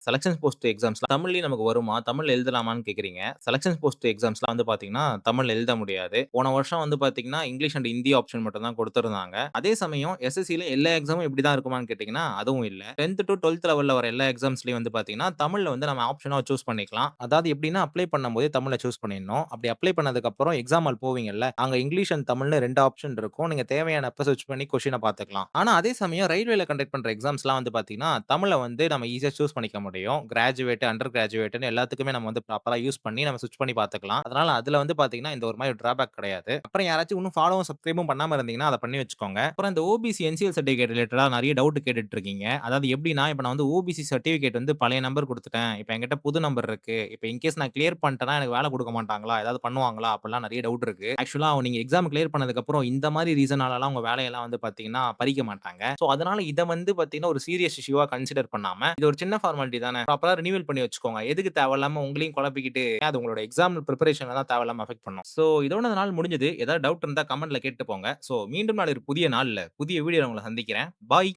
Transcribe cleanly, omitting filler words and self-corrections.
Selection post எக்ஸாம்ஸ்லாம் தமிழ்லயும் நமக்கு வருமா? தமிழ்ல எழுதலாமான்னு கேட்கிறீங்க. செலக்ஷன் போஸ்ட் எக்ஸாம்ஸ்லாம் வந்து பார்த்தீங்கன்னா, தமிழ்ல எழுத முடியாது. போன வருஷம் வந்து பார்த்தீங்கன்னா, இங்கிலீஷ் அண்ட் ஹிந்தி ஆப்ஷன் மட்டும் தான் குடுத்திருந்தாங்க. அதே சமயம் எஸ்எஸ்சில எல்லா எக்ஸாமும் இப்படி தான் இருக்குமான்னு கேட்டீங்கன்னா, அதுவும் இல்ல. 10த் டூ 12த் லெவல்ல வர எல்லா எக்ஸாம்ஸ்லயும் வந்து பார்த்தீங்கன்னா, தமிழ்ல வந்து நம்ம ஆப்ஷனா சூஸ் பண்ணிக்கலாம். அதாவது எப்படின்னா, அப்ளை பண்ணும்போதே தமிழ்ல சூஸ் பண்ணிடணும். அப்படி அப்ளை பண்ணதுக்கப்புறம் எக்ஸாம் ஹால் போவீங்கல்ல, அங்க இங்கிலீஷ் அண்ட் தமிழ்னு 2 ஆப்ஷன் இருக்கும். நீங்க தேவையானப்ப சர்ச் பண்ணி கொஸ்டின பார்த்துக்கலாம். ஆனா அதே சமயம் ரயில்வேல கண்டக்ட் பண்ற எக்ஸாம்ஸ்லாம் வந்து பார்த்தீங்கன்னா, தமிழ வந்து நம்ம ஈஸியா சூஸ் பண்ணிக்க முடியும். கிராஜுவேட், அண்டர் கிராஜுவேட்ன்னு எல்லாத்துக்குமே நம்ம வந்து ப்ராப்பரா யூஸ் பண்ணி நம்ம ஸ்விட்ச் பண்ணி பார்த்துக்கலாம். அதனால அதுல வந்து பார்த்தீங்கன்னா, இந்த ஒரு மாரி டிராபேக் கிடையாது. அப்புறம் யாராச்சும் இன்னும் ஃபாலோவும், சப்ஸ்கிரைபும் பண்ணாம இருந்தீங்கன்னா, அத பண்ணி வச்சுக்கோங்க. அப்புறம் இந்த ஓபிசி, என்சிஎல் சர்டிபிகேட் ரிலேட்டடா நெறைய டவுட் கேட்டுட்டு இருக்கீங்க. அதாவது எப்படின்னா, இப்ப நான் வந்து ஓபிசி சர்டிபிகேட் வந்து பழைய நம்பர் குடுத்துட்டேன். இப்ப என்கிட்ட புது நம்பர் இருக்கு. இப்ப இன்கேஸ் நான் கிளியர் பண்ணிட்டேன்னா, எனக்கு வேலை குடுக்க மாட்டாங்களா? ஏதாவது பண்ணுவாங்களா? அப்படிலாம் நெறைய டவுட் இருக்கு. ஆக்சுவலா நீங்க எக்ஸாம் கிளியர் பண்ணதுக்கப்புறம் இந்த மாரி ரீசனாலலாம் உங்க வேலையெல்லாம் வந்து பார்த்தீங்கன்னா, பறிக்க மாட்டாங்க. சோ அதனால இத வந்து பார்த்தீங்கன்னா, ஒரு சீரியஸ் இஷ்யூவா கன்சிடர் பண்ணாம, இது ஒரு சின்ன ஃபார்மாலிட்டி தானே. ப்ராப்பரா ரினிவல் பண்ணி வச்சுக்கோங்க. எதுக்கு தேவையில்லாம உங்களையும் குழப்பிக்கிட்டு, அது உங்களோட எக்ஸாம் பிரிப்பரேஷன தான் தேவையில்லாம அஃபெக்ட் பண்ணும். சோ இதோட இந்த நாள் முடிஞ்சது. ஏதாவது டவுட் இருந்தா கமெண்ட்ல கேட்டு போங்க. சோ மீண்டும் நாளை ஒரு புதிய நாள்ல, புதிய வீடியோல உங்கள சந்திக்கிறேன். பாய்.